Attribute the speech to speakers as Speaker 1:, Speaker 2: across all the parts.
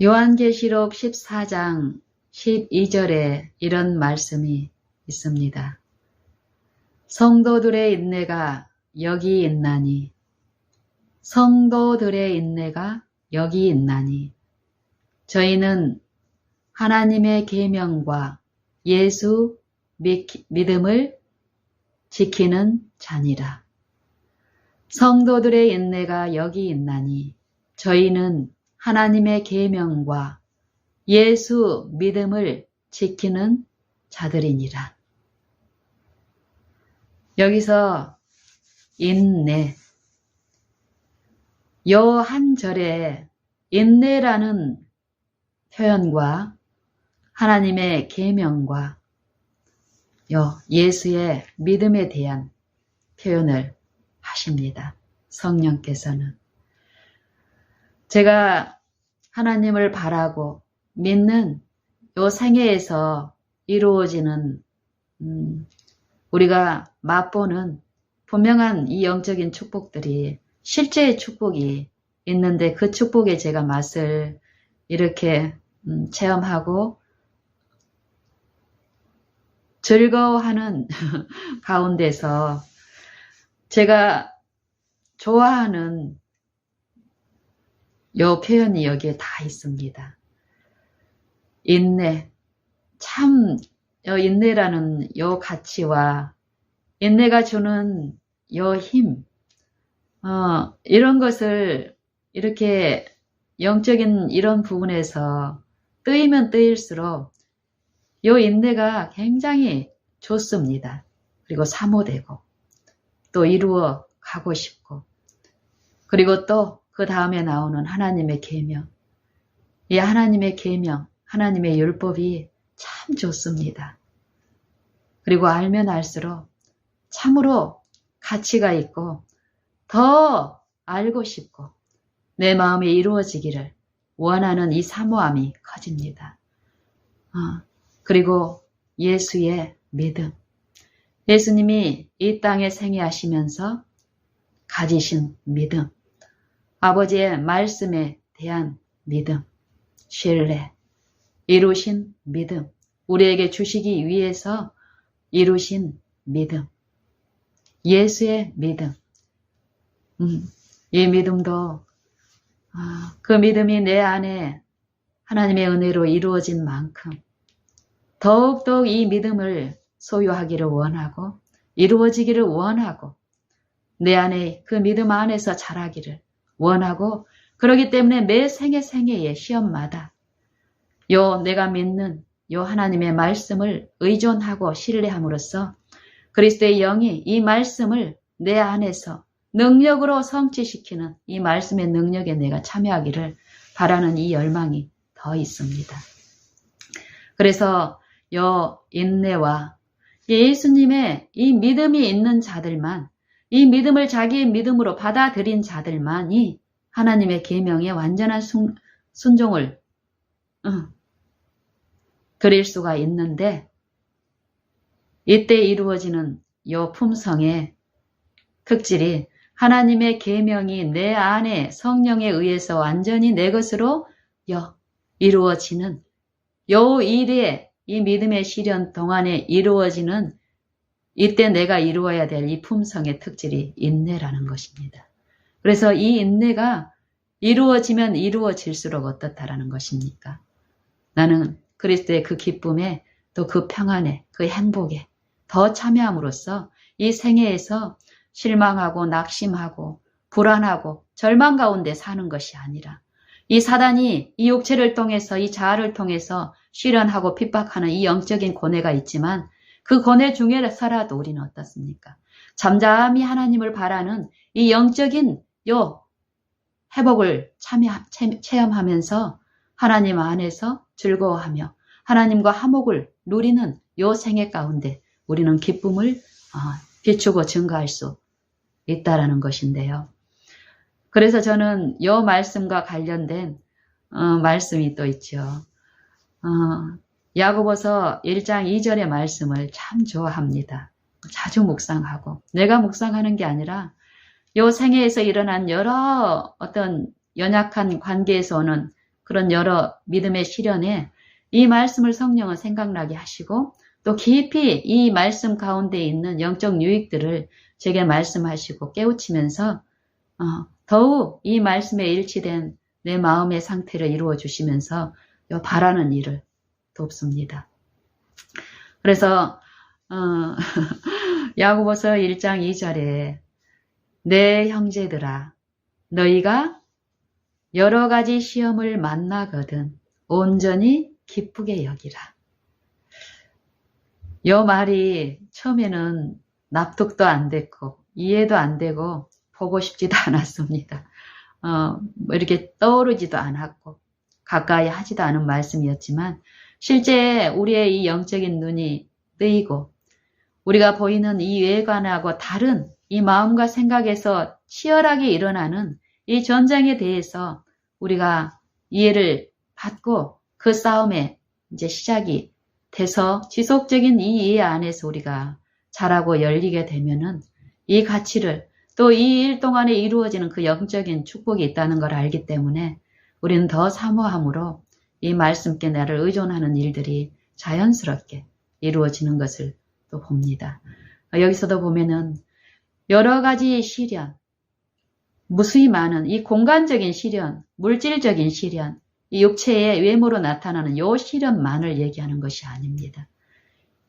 Speaker 1: 요한계시록 14장 12절에 이런 말씀이 있습니다. 성도들의 인내가 여기 있나니, 성도들의 인내가 여기 있나니, 저희는 하나님의 계명과 예수 믿음을 지키는 자니라. 성도들의 인내가 여기 있나니, 저희는 하나님의 계명과 예수 믿음을 지키는 자들이니라. 여기서 인내, 요 한 절에 인내라는 표현과 하나님의 계명과 예수의 믿음에 대한 표현을 하십니다. 성령께서는. 제가 하나님을 바라고 믿는 요 생애에서 이루어지는 우리가 맛보는 분명한 이 영적인 축복들이 실제의 축복이 있는데, 그 축복의 제가 맛을 이렇게 체험하고 즐거워하는 가운데서 제가 좋아하는 요 표현이 여기에 다 있습니다. 인내, 참 인내라는 요 가치와 인내가 주는 요 힘, 이런 것을 이렇게 영적인 이런 부분에서 뜨이면 뜨일수록 요 인내가 굉장히 좋습니다. 그리고 사모되고 또 이루어 가고 싶고, 그리고 또 그 다음에 나오는 하나님의 계명, 이 하나님의 계명, 하나님의 율법이 참 좋습니다. 그리고 알면 알수록 참으로 가치가 있고 더 알고 싶고 내 마음에 이루어지기를 원하는 이 사모함이 커집니다. 그리고 예수의 믿음, 예수님이 이 땅에 생애하시면서 가지신 믿음, 아버지의 말씀에 대한 믿음, 신뢰, 이루신 믿음, 우리에게 주시기 위해서 이루신 믿음, 예수의 믿음. 이 믿음도 그 믿음이 내 안에 하나님의 은혜로 이루어진 만큼 더욱더욱 이 믿음을 소유하기를 원하고 이루어지기를 원하고 내 안에 그 믿음 안에서 자라기를 원하고, 그러기 때문에 매 생애의 시험마다 내가 믿는 하나님의 말씀을 의존하고 신뢰함으로써 그리스도의 영이 이 말씀을 내 안에서 능력으로 성취시키는 이 말씀의 능력에 내가 참여하기를 바라는 이 열망이 더 있습니다. 그래서 인내와 예수님의 이 믿음이 있는 자들만, 이 믿음을 자기의 믿음으로 받아들인 자들만이 하나님의 계명에 완전한 순종을 드릴 수가 있는데, 이때 이루어지는 요 품성의 특질이 하나님의 계명이 내 안에 성령에 의해서 완전히 내 것으로 이루어지는 요 일에, 이 믿음의 시련 동안에 이루어지는 이때 내가 이루어야 될 이 품성의 특질이 인내라는 것입니다. 그래서 이 인내가 이루어지면 이루어질수록 어떻다라는 것입니까? 나는 그리스도의 그 기쁨에, 또 그 평안에, 그 행복에 더 참여함으로써 이 생애에서 실망하고 낙심하고 불안하고 절망 가운데 사는 것이 아니라, 이 사단이 이 육체를 통해서, 이 자아를 통해서 시련하고 핍박하는 이 영적인 고뇌가 있지만, 그 고뇌 중에서라도 우리는 어떻습니까? 잠잠히 하나님을 바라는 이 영적인 회복을 체험하면서 하나님 안에서 즐거워하며 하나님과 화목을 누리는 요 생애 가운데 우리는 기쁨을 비추고 증가할 수 있다라는 것인데요. 그래서 저는 요 말씀과 관련된 말씀이 또 있죠. 야고보서 1장 2절의 말씀을 참 좋아합니다. 자주 묵상하고, 내가 묵상하는 게 아니라 요 생애에서 일어난 여러 어떤 연약한 관계에서 오는 그런 여러 믿음의 시련에 이 말씀을 성령은 생각나게 하시고 또 깊이 이 말씀 가운데 있는 영적 유익들을 제게 말씀하시고 깨우치면서 더욱 이 말씀에 일치된 내 마음의 상태를 이루어 주시면서 바라는 일을 돕습니다. 그래서 야고보서 1장 2절에 내 형제들아 너희가 여러 가지 시험을 만나거든 온전히 기쁘게 여기라. 이 말이 처음에는 납득도 안 됐고 이해도 안 되고 보고 싶지도 않았습니다. 이렇게 떠오르지도 않았고 가까이 하지도 않은 말씀이었지만 실제 우리의 이 영적인 눈이 뜨이고 우리가 보이는 이 외관하고 다른 이 마음과 생각에서 치열하게 일어나는 이 전쟁에 대해서 우리가 이해를 받고 그 싸움에 이제 시작이 돼서 지속적인 이 이해 안에서 우리가 자라고 열리게 되면은 이 가치를 또 이 일 동안에 이루어지는 그 영적인 축복이 있다는 걸 알기 때문에 우리는 더 사모함으로 이 말씀께 나를 의존하는 일들이 자연스럽게 이루어지는 것을 또 봅니다. 여기서도 보면은 여러 가지 시련, 무수히 많은 이 공간적인 시련, 물질적인 시련, 이 육체의 외모로 나타나는 요 시련만을 얘기하는 것이 아닙니다.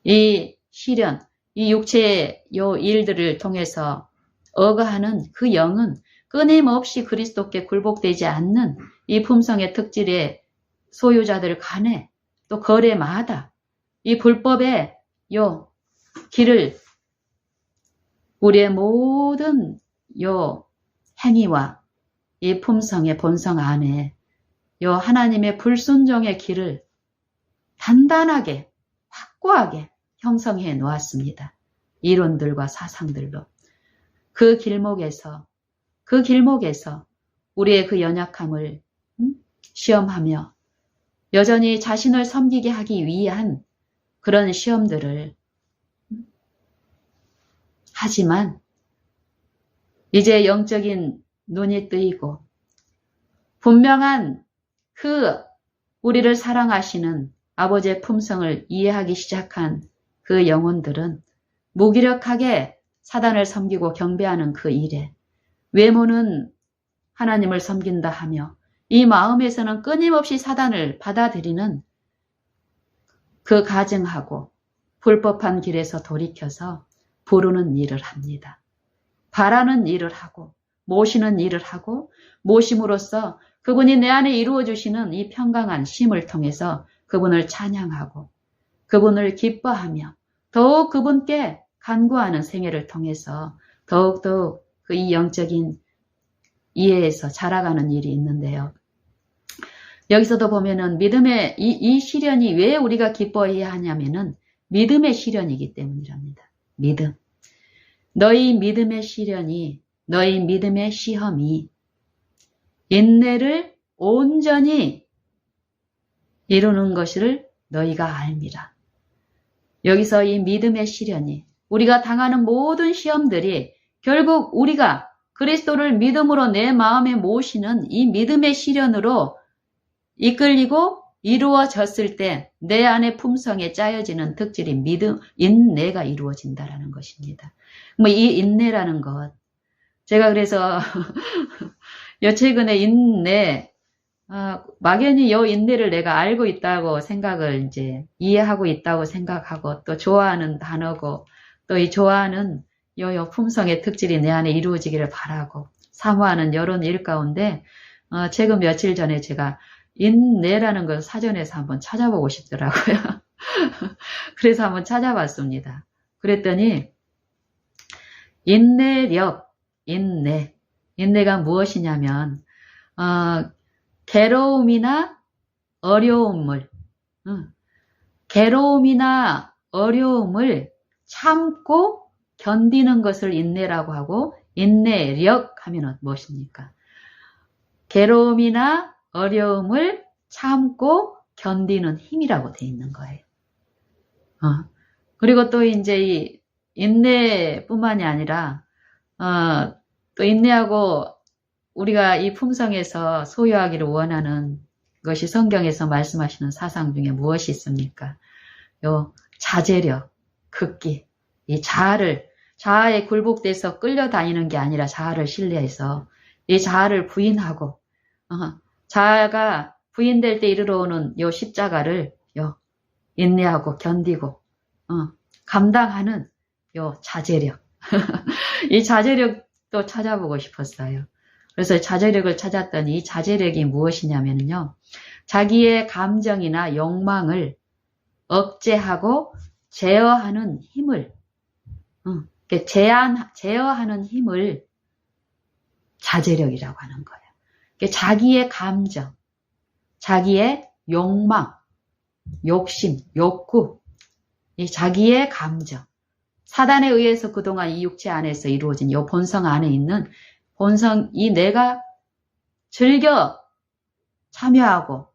Speaker 1: 이 시련, 이 육체의 요 일들을 통해서 억하는 그 영은 끊임없이 그리스도께 굴복되지 않는 이 품성의 특질의 소유자들 간에 또 거래마다 이 불법의 요 길을 우리의 모든 요 행위와 이 품성의 본성 안에 요 하나님의 불순종의 길을 단단하게 확고하게 형성해 놓았습니다. 이론들과 사상들로 그 길목에서 우리의 그 연약함을 시험하며 여전히 자신을 섬기게 하기 위한 그런 시험들을 하지만 이제 영적인 눈이 뜨이고 분명한 그 우리를 사랑하시는 아버지의 품성을 이해하기 시작한 그 영혼들은 무기력하게 사단을 섬기고 경배하는 그 일에 외모는 하나님을 섬긴다 하며 이 마음에서는 끊임없이 사단을 받아들이는 그 가증하고 불법한 길에서 돌이켜서 부르는 일을 합니다. 바라는 일을 하고 모시는 일을 하고 모심으로써 그분이 내 안에 이루어 주시는 이 평강한 쉼을 통해서 그분을 찬양하고 그분을 기뻐하며 더욱 그분께 간구하는 생애를 통해서 더욱더욱 그 이 영적인 이해에서 자라가는 일이 있는데요. 여기서도 보면은 믿음의 이 시련이 왜 우리가 기뻐해야 하냐면은 믿음의 시련이기 때문이랍니다. 믿음. 너희 믿음의 시련이, 너희 믿음의 시험이 인내를 온전히 이루는 것을 너희가 알미라. 여기서 이 믿음의 시련이 우리가 당하는 모든 시험들이 결국 우리가 그리스도를 믿음으로 내 마음에 모시는 이 믿음의 시련으로 이끌리고 이루어졌을 때 내 안의 품성에 짜여지는 특질이 믿음, 인내가 이루어진다라는 것입니다. 이 인내라는 것, 제가 그래서 최근에 인내, 막연히 이 인내를 내가 알고 있다고 생각을 이제 이해하고 있다고 생각하고 또 좋아하는 단어고 또 이 좋아하는 요 품성의 특질이 내 안에 이루어지기를 바라고 사모하는 이런 일 가운데 최근 며칠 전에 제가 인내라는 걸 사전에서 한번 찾아보고 싶더라고요. 그래서 한번 찾아봤습니다. 그랬더니 인내력, 인내가 무엇이냐면 괴로움이나 어려움을 참고 견디는 것을 인내라고 하고 인내력 하면 무엇입니까? 괴로움이나 어려움을 참고 견디는 힘이라고 되어 있는 거예요. 그리고 또 이제 이 인내뿐만이 아니라 또 인내하고 우리가 이 품성에서 소유하기를 원하는 것이 성경에서 말씀하시는 사상 중에 무엇이 있습니까? 요 자제력, 극기, 이 자아에 굴복돼서 끌려다니는 게 아니라 자아를 신뢰해서 이 자아를 부인하고 자아가 부인될 때 이르러 오는 요 십자가를 인내하고 견디고 감당하는 요 자제력. 이 자제력도 찾아보고 싶었어요. 그래서 자제력을 찾았더니 이 자제력이 무엇이냐면요. 자기의 감정이나 욕망을 억제하고 제어하는 힘을, 제어하는 힘을 자제력이라고 하는 거예요. 자기의 감정, 자기의 욕망, 욕심, 욕구, 자기의 감정, 사단에 의해서 그동안 이 육체 안에서 이루어진 이 본성 안에 있는 본성이 내가 즐겨 참여하고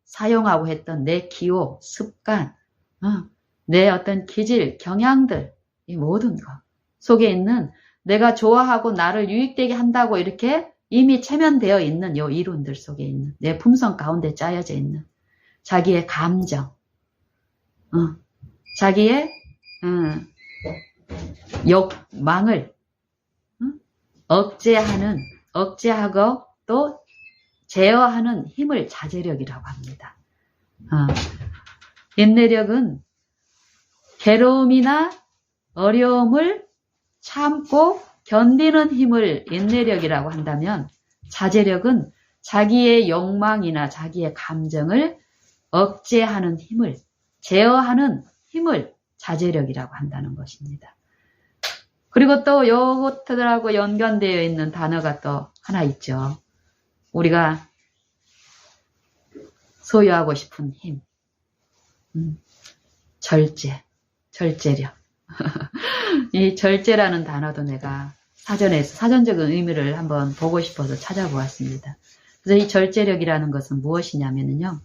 Speaker 1: 사용하고 했던 내 기호, 습관, 내 어떤 기질, 경향들, 이 모든 것 속에 있는 내가 좋아하고 나를 유익되게 한다고 이렇게 이미 체면되어 있는 이 이론들 속에 있는 내 품성 가운데 짜여져 있는 자기의 감정, 자기의 욕망을 억제하고 또 제어하는 힘을 자제력이라고 합니다. 인내력은 괴로움이나 어려움을 참고 견디는 힘을 인내력이라고 한다면 자제력은 자기의 욕망이나 자기의 감정을 억제하는 힘을, 제어하는 힘을 자제력이라고 한다는 것입니다. 그리고 또 이것들하고 연관되어 있는 단어가 또 하나 있죠. 우리가 소유하고 싶은 힘, 절제력. 이 절제라는 단어도 내가 사전적인 의미를 한번 보고 싶어서 찾아보았습니다. 그래서 이 절제력이라는 것은 무엇이냐면요.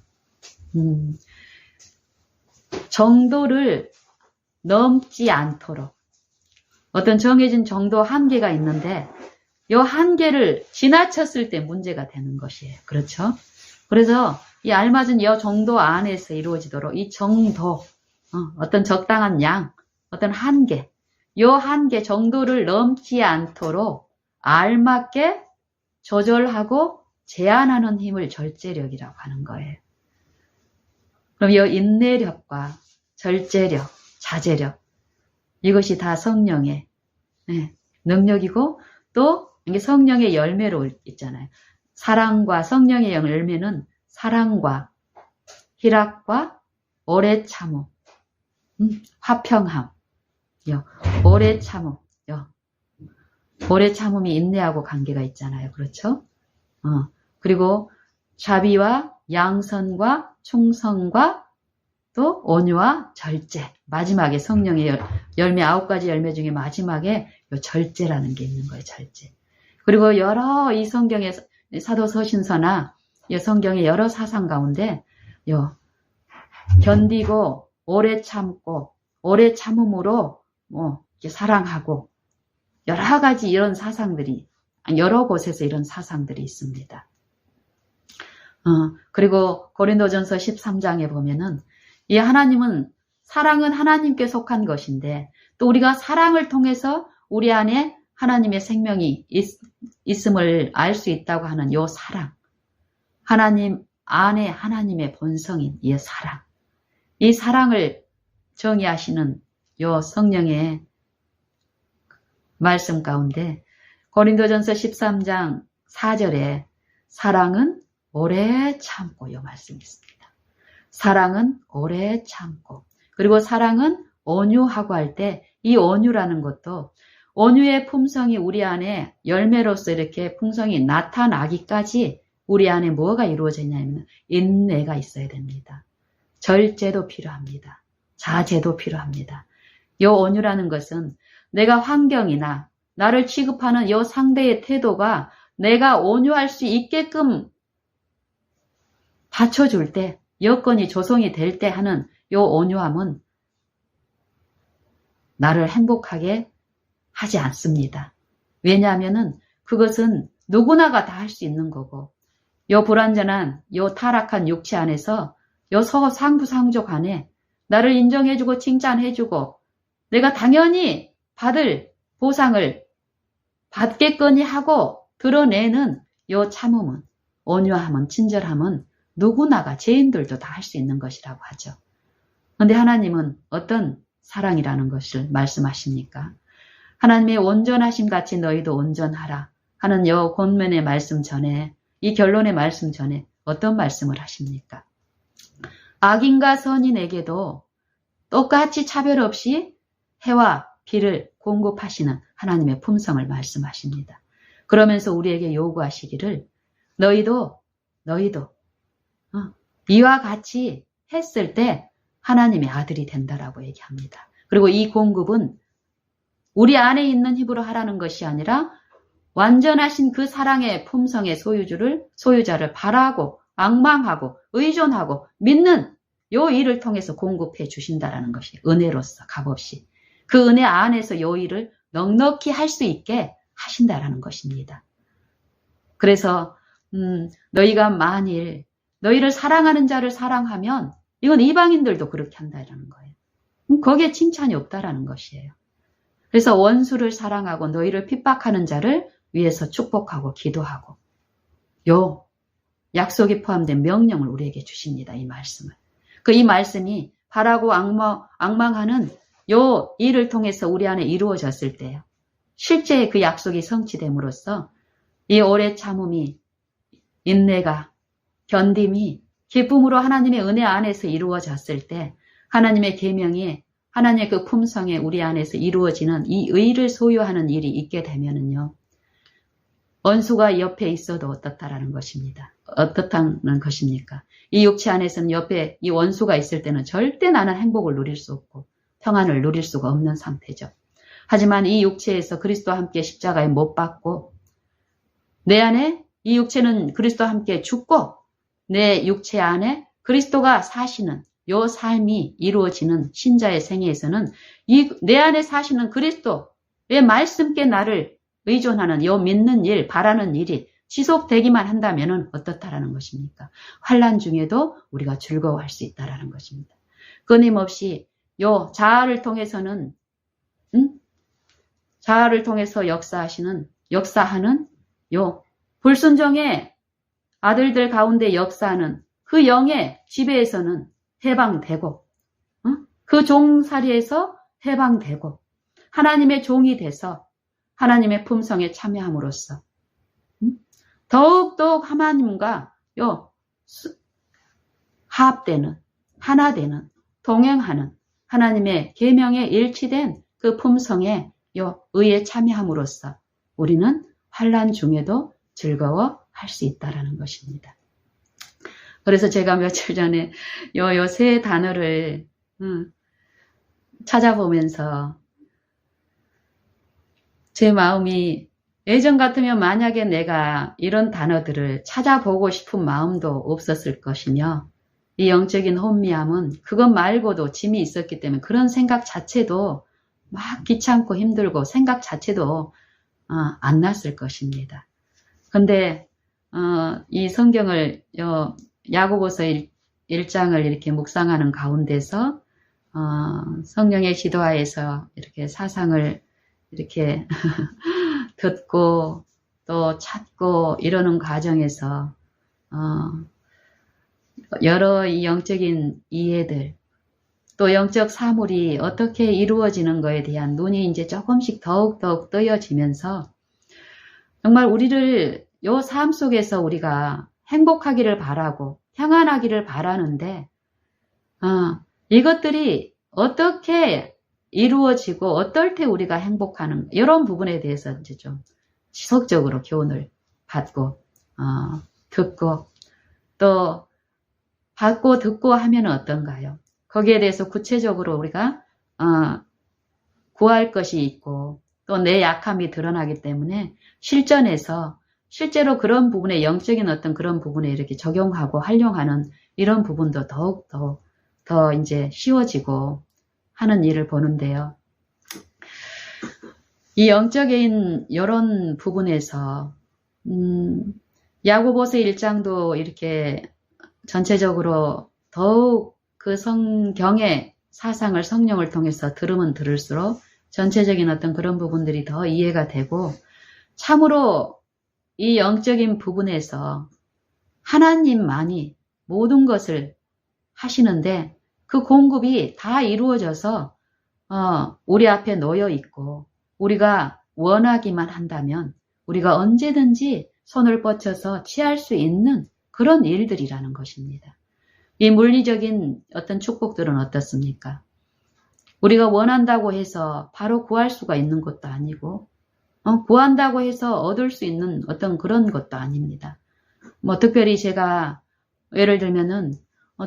Speaker 1: 정도를 넘지 않도록 어떤 정해진 정도 한계가 있는데 이 한계를 지나쳤을 때 문제가 되는 것이에요. 그렇죠? 그래서 이 알맞은 이 정도 안에서 이루어지도록 이 정도, 어떤 적당한 양, 어떤 한계, 이 한계 정도를 넘지 않도록 알맞게 조절하고 제한하는 힘을 절제력이라고 하는 거예요. 그럼 이 인내력과 절제력, 자제력, 이것이 다 성령의 능력이고 또 이게 성령의 열매로 있잖아요. 사랑과 성령의 열매는 사랑과 희락과 오래 참음, 화평함, 오래 참음, 오래 참음이 인내하고 관계가 있잖아요. 그렇죠? 그리고 자비와 양선과 충성과 또 온유와 절제. 마지막에 성령의 열매 9가지 열매 중에 마지막에 요 절제라는 게 있는 거예요. 절제. 그리고 여러 이 성경의 사도 서신서나 이 성경의 여러 사상 가운데 견디고 오래 참고 오래 참음으로 사랑하고 여러 가지 이런 사상들이 여러 곳에서 이런 사상들이 있습니다. 그리고 고린도전서 13장에 보면은 이 사랑은 하나님께 속한 것인데 또 우리가 사랑을 통해서 우리 안에 하나님의 생명이 있음을 알 수 있다고 하는 이 사랑, 하나님 안에 하나님의 본성인 이 사랑, 이 사랑을 정의하시는 이 성령의 말씀 가운데 고린도전서 13장 4절에 사랑은 오래 참고 이 말씀이 있습니다. 사랑은 오래 참고 그리고 사랑은 온유하고 할 때 이 온유라는 것도 온유의 품성이 우리 안에 열매로서 이렇게 품성이 나타나기까지 우리 안에 뭐가 이루어져 있냐면 인내가 있어야 됩니다. 절제도 필요합니다. 자제도 필요합니다. 이 온유라는 것은 내가 환경이나 나를 취급하는 이 상대의 태도가 내가 온유할 수 있게끔 받쳐줄 때 여건이 조성이 될 때 하는 이 온유함은 나를 행복하게 하지 않습니다. 왜냐하면은 그것은 누구나가 다 할 수 있는 거고 요 불완전한 요 타락한 육체 안에서 요 상부상조 간에 나를 인정해주고 칭찬해주고 내가 당연히 받을 보상을 받겠거니 하고 드러내는 요 참음은, 온유함은, 친절함은 누구나가 죄인들도 다 할 수 있는 것이라고 하죠. 그런데 하나님은 어떤 사랑이라는 것을 말씀하십니까? 하나님의 온전하심 같이 너희도 온전하라 하는 요 본문의 말씀 전에, 이 결론의 말씀 전에 어떤 말씀을 하십니까? 악인과 선인에게도 똑같이 차별 없이 해와 비를 공급하시는 하나님의 품성을 말씀하십니다. 그러면서 우리에게 요구하시기를 너희도 이와 같이 했을 때 하나님의 아들이 된다라고 얘기합니다. 그리고 이 공급은 우리 안에 있는 힘으로 하라는 것이 아니라 완전하신 그 사랑의 품성의 소유자를 바라고 앙망하고 의존하고 믿는 요 일을 통해서 공급해 주신다라는 것이 은혜로서 값없이 그 은혜 안에서 요 일을 넉넉히 할 수 있게 하신다라는 것입니다. 그래서 너희가 만일 너희를 사랑하는 자를 사랑하면 이건 이방인들도 그렇게 한다라는 거예요. 거기에 칭찬이 없다라는 것이에요. 그래서 원수를 사랑하고 너희를 핍박하는 자를 위해서 축복하고 기도하고 요 약속이 포함된 명령을 우리에게 주십니다. 이 말씀을. 이 말씀이 바라고 앙망하는 요 일을 통해서 우리 안에 이루어졌을 때요. 실제 그 약속이 성취됨으로써 이 오래 참음이, 인내가, 견딤이 기쁨으로 하나님의 은혜 안에서 이루어졌을 때 하나님의 계명이 하나님의 그 품성에 우리 안에서 이루어지는 이 의를 소유하는 일이 있게 되면은요. 원수가 옆에 있어도 어떻다라는 것입니다. 어떻다는 것입니까? 이 육체 안에서는 옆에 이 원수가 있을 때는 절대 나는 행복을 누릴 수 없고 평안을 누릴 수가 없는 상태죠. 하지만 이 육체에서 그리스도와 함께 십자가에 못 박고 내 안에 이 육체는 그리스도와 함께 죽고 내 육체 안에 그리스도가 사시는 요 삶이 이루어지는 신자의 생애에서는 내 안에 사시는 그리스도의 말씀께 나를 의존하는 요 믿는 일, 바라는 일이 지속되기만 한다면 어떻다라는 것입니까? 환난 중에도 우리가 즐거워할 수 있다라는 것입니다. 끊임없이 요 자아를 통해서는 자아를 통해서 역사하는 요 불순종의 아들들 가운데 역사하는 그 영의 지배에서는 해방되고 그 종살이에서 해방되고 하나님의 종이 돼서 하나님의 품성에 참여함으로써 더욱더욱 하나님과 화합되는, 하나되는, 동행하는 하나님의 계명에 일치된 그 품성에 의에 참여함으로써 우리는 환난 중에도 즐거워할 수 있다라는 것입니다. 그래서 제가 며칠 전에 요 세 단어를 찾아보면서 제 마음이 예전 같으면 만약에 내가 이런 단어들을 찾아보고 싶은 마음도 없었을 것이며 이 영적인 혼미함은 그것 말고도 짐이 있었기 때문에 그런 생각 자체도 막 귀찮고 힘들고 생각 자체도 안 났을 것입니다. 근데 이 성경을 야고보서 1장을 이렇게 묵상하는 가운데서 성령의 지도하에서 이렇게 사상을 이렇게 듣고 또 찾고 이러는 과정에서 여러 이 영적인 이해들 또 영적 사물이 어떻게 이루어지는 것에 대한 눈이 이제 조금씩 더욱더욱 뜨여지면서 정말 우리를 요 삶 속에서 우리가 행복하기를 바라고 평안하기를 바라는데 이것들이 어떻게 이루어지고 어떨 때 우리가 행복하는 이런 부분에 대해서 이제 좀 지속적으로 교훈을 받고 듣고 또 받고 듣고 하면 어떤가요? 거기에 대해서 구체적으로 우리가 구할 것이 있고 또 내 약함이 드러나기 때문에 실전에서 실제로 그런 부분에 영적인 어떤 그런 부분에 이렇게 적용하고 활용하는 이런 부분도 더욱 더 이제 쉬워지고 하는 일을 보는데요. 이 영적인 이런 부분에서 야고보서 1장도 이렇게 전체적으로 더욱 그 성경의 사상을 성령을 통해서 들으면 들을수록 전체적인 어떤 그런 부분들이 더 이해가 되고 참으로 이 영적인 부분에서 하나님만이 모든 것을 하시는데 그 공급이 다 이루어져서 우리 앞에 놓여 있고 우리가 원하기만 한다면 우리가 언제든지 손을 뻗쳐서 취할 수 있는 그런 일들이라는 것입니다. 이 물리적인 어떤 축복들은 어떻습니까? 우리가 원한다고 해서 바로 구할 수가 있는 것도 아니고 구한다고 해서 얻을 수 있는 어떤 그런 것도 아닙니다. 뭐 특별히 제가 예를 들면은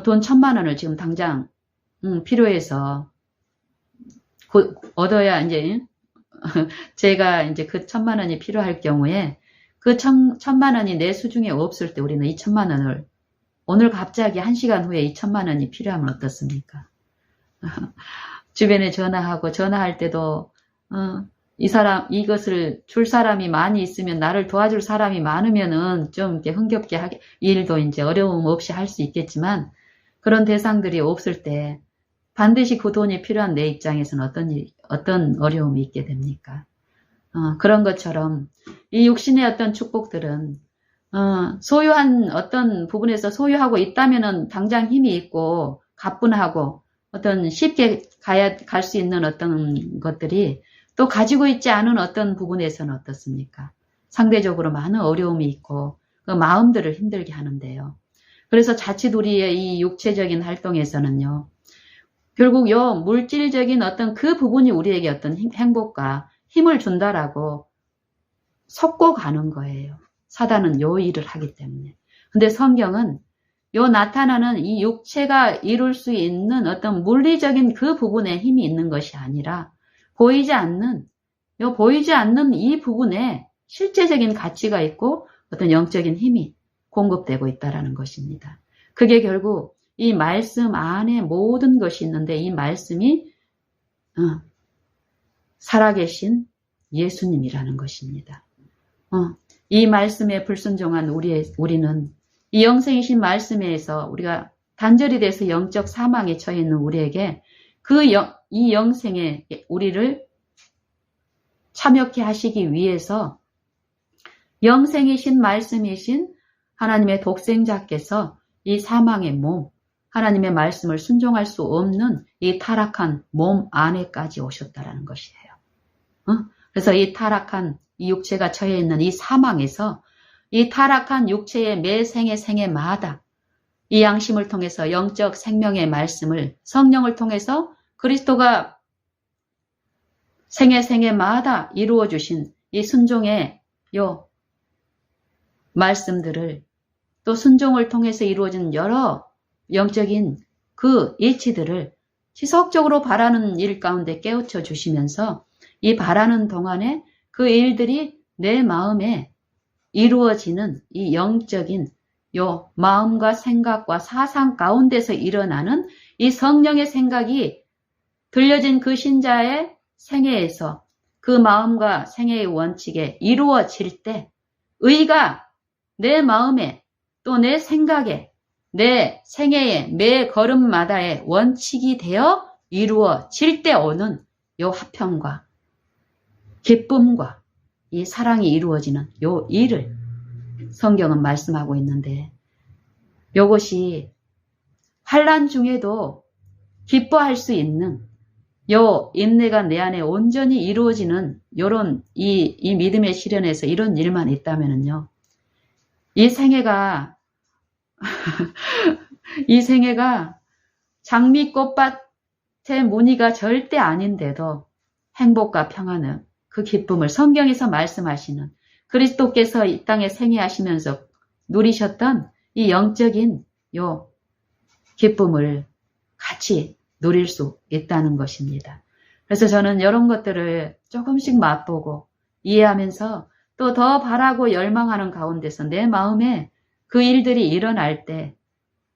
Speaker 1: 돈 1,000만 원을 지금 당장 필요해서 얻어야 이제 제가 이제 그 1,000만 원이 필요할 경우에 그 1,000만 원이 내 수중에 없을 때 우리는 2,000만 원을 오늘 갑자기 1시간 후에 2,000만 원이 필요하면 어떻습니까? 주변에 전화할 때도 이것을 줄 사람이 많이 있으면 나를 도와줄 사람이 많으면은 좀 이렇게 흥겹게 일도 이제 어려움 없이 할 수 있겠지만 그런 대상들이 없을 때 반드시 그 돈이 필요한 내 입장에서는 어떤 어려움이 있게 됩니까? 그런 것처럼 이 육신의 어떤 축복들은 소유한 어떤 부분에서 소유하고 있다면은 당장 힘이 있고 가뿐하고 어떤 쉽게 갈 수 있는 어떤 것들이 또 가지고 있지 않은 어떤 부분에서는 어떻습니까? 상대적으로 많은 어려움이 있고 그 마음들을 힘들게 하는데요. 그래서 자칫 우리의 이 육체적인 활동에서는요. 결국 요 물질적인 어떤 그 부분이 우리에게 어떤 행복과 힘을 준다라고 속고 가는 거예요. 사단은 요 일을 하기 때문에. 근데 성경은 요 나타나는 이 육체가 이룰 수 있는 어떤 물리적인 그 부분에 힘이 있는 것이 아니라 보이지 않는 이 부분에 실제적인 가치가 있고 어떤 영적인 힘이 공급되고 있다라는 것입니다. 그게 결국 이 말씀 안에 모든 것이 있는데 이 말씀이 살아계신 예수님이라는 것입니다. 이 말씀에 불순종한 우리는 이 영생이신 말씀에서 우리가 단절이 돼서 영적 사망에 처해 있는 우리에게 이 영생에 우리를 참여케 하시기 위해서 영생이신 말씀이신 하나님의 독생자께서 이 사망의 몸, 하나님의 말씀을 순종할 수 없는 이 타락한 몸 안에까지 오셨다라는 것이에요. 그래서 이 타락한 이 육체가 처해 있는 이 사망에서 이 타락한 육체의 매 생애마다 이 양심을 통해서 영적 생명의 말씀을 성령을 통해서 그리스도가 생애마다 이루어 주신 이 순종의 요 말씀들을 또 순종을 통해서 이루어진 여러 영적인 그 일치들을 지속적으로 바라는 일 가운데 깨우쳐 주시면서 이 바라는 동안에 그 일들이 내 마음에 이루어지는 이 영적인 요 마음과 생각과 사상 가운데서 일어나는 이 성령의 생각이 들려진 그 신자의 생애에서 그 마음과 생애의 원칙에 이루어질 때 의가 내 마음에 또 내 생각에 내 생애의 매 걸음마다의 원칙이 되어 이루어질 때 오는 요 화평과 기쁨과 이 사랑이 이루어지는 요 일을 성경은 말씀하고 있는데 요것이 환난 중에도 기뻐할 수 있는 요 인내가 내 안에 온전히 이루어지는 요런 이 믿음의 실현에서 이런 일만 있다면은요. 이 생애가 장미꽃밭의 무늬가 절대 아닌데도 행복과 평안을 그 기쁨을 성경에서 말씀하시는 그리스도께서 이 땅에 생애하시면서 누리셨던 이 영적인 요 기쁨을 같이 누릴 수 있다는 것입니다. 그래서 저는 이런 것들을 조금씩 맛보고 이해하면서 또 더 바라고 열망하는 가운데서 내 마음에 그 일들이 일어날 때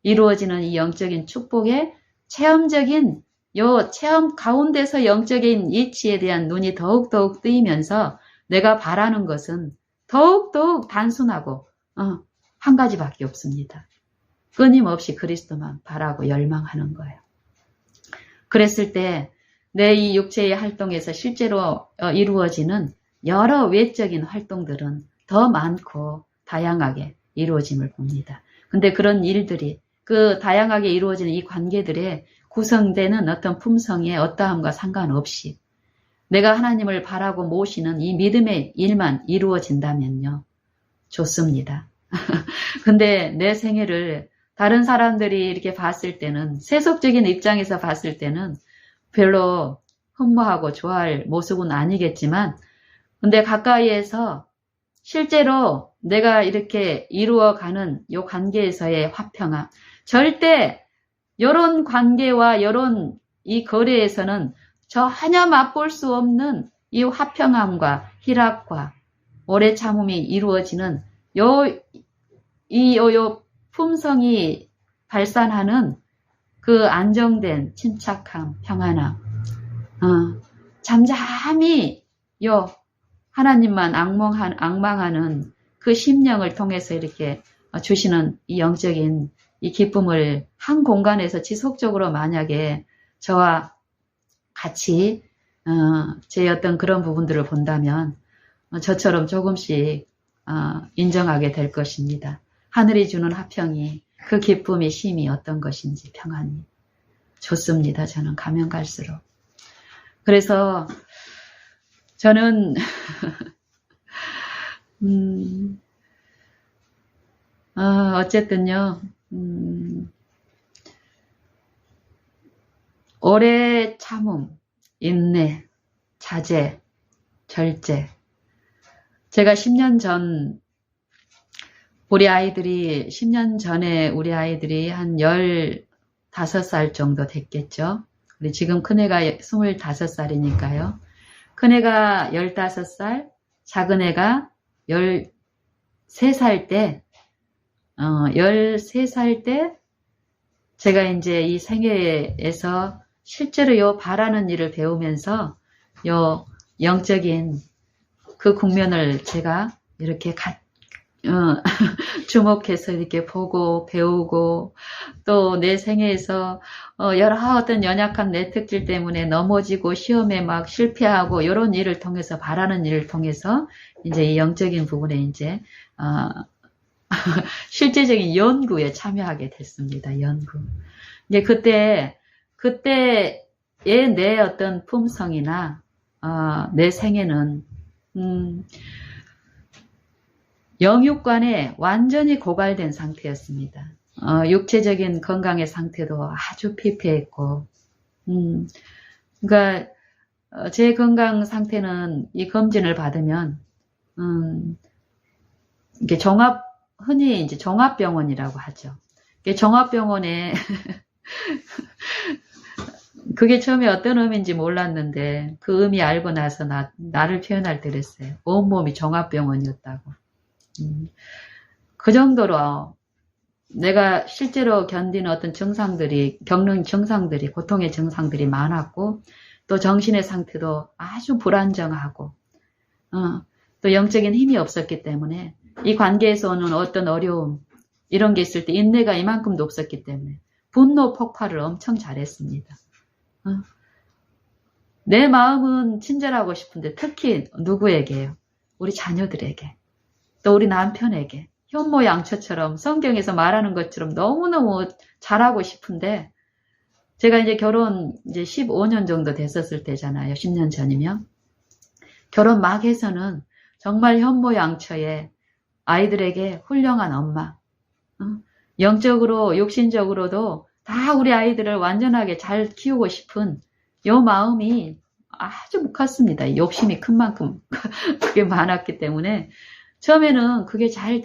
Speaker 1: 이루어지는 이 영적인 축복의 체험적인 요 체험 가운데서 영적인 이치에 대한 눈이 더욱더욱 뜨이면서 내가 바라는 것은 더욱더욱 단순하고 한 가지밖에 없습니다. 끊임없이 그리스도만 바라고 열망하는 거예요. 그랬을 때 내 이 육체의 활동에서 실제로 이루어지는 여러 외적인 활동들은 더 많고 다양하게 이루어짐을 봅니다. 근데 그런 일들이 그 다양하게 이루어지는 이 관계들에 구성되는 어떤 품성의 어떠함과 상관없이 내가 하나님을 바라고 모시는 이 믿음의 일만 이루어진다면요. 좋습니다. 근데 내 생애를 다른 사람들이 이렇게 봤을 때는 세속적인 입장에서 봤을 때는 별로 흠모하고 좋아할 모습은 아니겠지만 근데 가까이에서 실제로 내가 이렇게 이루어가는 이 관계에서의 화평함 절대 이런 관계와 이런 이 거래에서는 전혀 맛볼 수 없는 이 화평함과 희락과 오래 참음이 이루어지는 요 품성이 발산하는 그 안정된 침착함, 평안함, 잠잠히 하나님만 앙망하는 그 심령을 통해서 이렇게 주시는 이 영적인 이 기쁨을 한 공간에서 지속적으로 만약에 저와 같이 제 어떤 그런 부분들을 본다면 저처럼 조금씩 인정하게 될 것입니다. 하늘이 주는 화평이 그 기쁨의 힘이 어떤 것인지 평안이 좋습니다. 저는 가면 갈수록. 그래서 저는 어쨌든요. 오래 참음, 인내, 자제, 절제. 제가 10년 전 우리 아이들이 10년 전에 우리 아이들이 한 15살 정도 됐겠죠. 우리 지금 큰애가 25살이니까요. 큰애가 15살, 작은애가 13살 때 13살 때 제가 이제 이 생애에서 실제로 요 바라는 일을 배우면서 요 영적인 그 국면을 제가 이렇게 주목해서 이렇게 보고 배우고 또 내 생애에서 여러 어떤 연약한 내 특질 때문에 넘어지고 시험에 막 실패하고 이런 일을 통해서 바라는 일을 통해서 이제 이 영적인 부분에 이제 실제적인 연구에 참여하게 됐습니다. 연구. 이제 그때의 내 어떤 품성이나 내 생애는 영육관에 완전히 고갈된 상태였습니다. 육체적인 건강의 상태도 아주 피폐했고, 그러니까 제 건강 상태는 이 검진을 받으면 이게 흔히 이제 종합병원이라고 하죠. 이게 종합병원에 그게 처음에 어떤 의미인지 몰랐는데 그 의미 알고 나서 나를 표현할 때 그랬어요. 온몸이 종합병원이었다고. 그 정도로 내가 실제로 견디는 어떤 겪는 증상들이, 고통의 증상들이 많았고, 또 정신의 상태도 아주 불안정하고, 또 영적인 힘이 없었기 때문에, 이 관계에서 오는 어떤 어려움, 이런 게 있을 때 인내가 이만큼도 없었기 때문에, 분노 폭발을 엄청 잘했습니다. 내 마음은 친절하고 싶은데, 특히 누구에게요? 우리 자녀들에게. 또 우리 남편에게 현모양처처럼 성경에서 말하는 것처럼 너무너무 잘하고 싶은데 제가 이제 결혼 이제 15년 정도 됐었을 때잖아요. 10년 전이면 결혼 막 해서는 정말 현모양처의 아이들에게 훌륭한 엄마, 영적으로 육신적으로도 다 우리 아이들을 완전하게 잘 키우고 싶은 요 마음이 아주 컸습니다. 욕심이 큰 만큼 그게 많았기 때문에 처음에는 그게 잘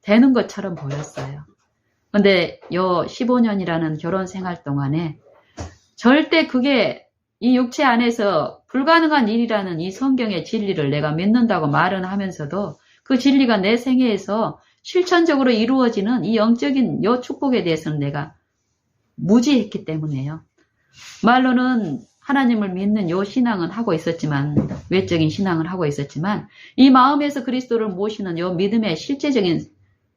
Speaker 1: 되는 것처럼 보였어요. 근데 요 15년이라는 결혼 생활 동안에 절대 그게 이 육체 안에서 불가능한 일이라는 이 성경의 진리를 내가 믿는다고 말은 하면서도 그 진리가 내 생애에서 실천적으로 이루어지는 이 영적인 요 축복에 대해서는 내가 무지했기 때문에요. 말로는 하나님을 믿는 요 신앙은 하고 있었지만, 외적인 신앙을 하고 있었지만, 이 마음에서 그리스도를 모시는 요 믿음의 실제적인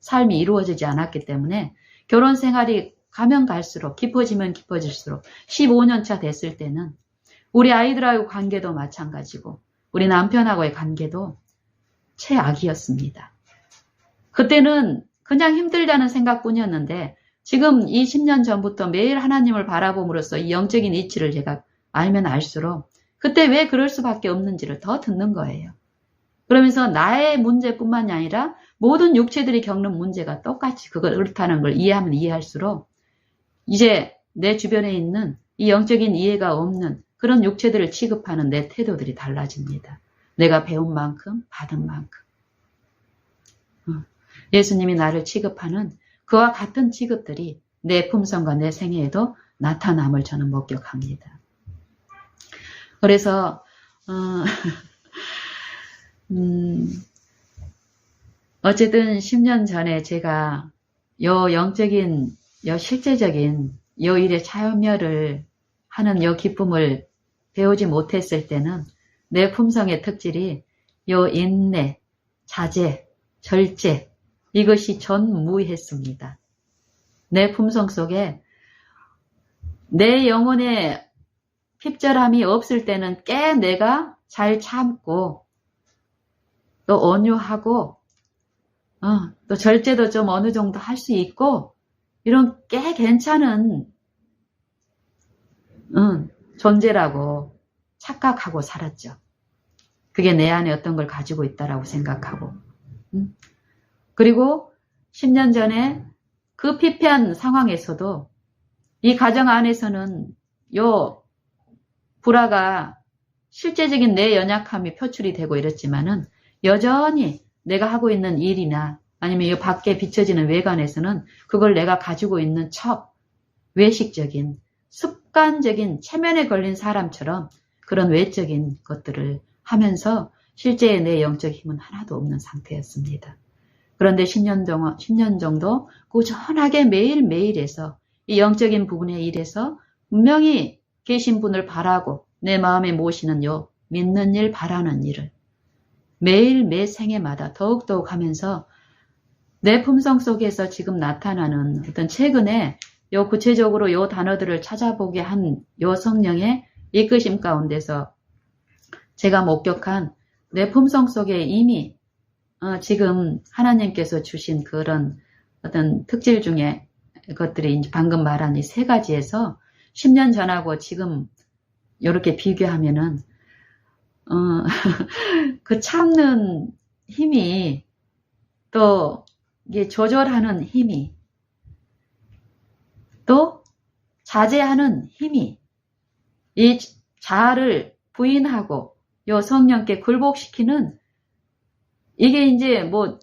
Speaker 1: 삶이 이루어지지 않았기 때문에 결혼 생활이 가면 갈수록 깊어지면 깊어질수록 15년 차 됐을 때는 우리 아이들하고 관계도 마찬가지고 우리 남편하고의 관계도 최악이었습니다. 그때는 그냥 힘들다는 생각뿐이었는데 지금 20년 전부터 매일 하나님을 바라봄으로써 이 영적인 이치를 제가 알면 알수록 그때 왜 그럴 수밖에 없는지를 더 듣는 거예요. 그러면서 나의 문제뿐만이 아니라 모든 육체들이 겪는 문제가 똑같이 그렇다는 걸 이해하면 이해할수록 이제 내 주변에 있는 이 영적인 이해가 없는 그런 육체들을 취급하는 내 태도들이 달라집니다. 내가 배운 만큼 받은 만큼. 예수님이 나를 취급하는 그와 같은 취급들이 내 품성과 내 생애에도 나타남을 저는 목격합니다. 그래서 어쨌든 10년 전에 제가 요 영적인, 요 실제적인 요 일에 참여를 하는 요 기쁨을 배우지 못했을 때는 내 품성의 특질이 요 인내, 자제, 절제 이것이 전무했습니다. 내 품성 속에 내 영혼의 핍절함이 없을 때는 꽤 내가 잘 참고 또 온유하고 또 절제도 좀 어느 정도 할 수 있고 이런 꽤 괜찮은 존재라고 착각하고 살았죠. 그게 내 안에 어떤 걸 가지고 있다라고 생각하고 그리고 10년 전에 그 피폐한 상황에서도 이 가정 안에서는 요 불화가 실제적인 내 연약함이 표출이 되고 이랬지만은 여전히 내가 하고 있는 일이나 아니면 이 밖에 비춰지는 외관에서는 그걸 내가 가지고 있는 외식적인 습관적인 체면에 걸린 사람처럼 그런 외적인 것들을 하면서 실제의 내 영적 힘은 하나도 없는 상태였습니다. 그런데 10년 정도 꾸준하게 매일매일에서 이 영적인 부분의 일에서 분명히 계신 분을 바라고 내 마음에 모시는 요 믿는 일 바라는 일을 매일 매 생애마다 더욱더욱 하면서 내 품성 속에서 지금 나타나는 어떤 최근에 요 구체적으로 요 단어들을 찾아보게 한 요 성령의 이끄심 가운데서 제가 목격한 내 품성 속에 이미 지금 하나님께서 주신 그런 어떤 특질 중에 것들이 이제 방금 말한 이 세 가지에서 10년 전하고 지금 이렇게 비교하면은 그 참는 힘이 또 이게 조절하는 힘이 또 자제하는 힘이 이 자아를 부인하고 요 성령께 굴복시키는 이게 이제 뭐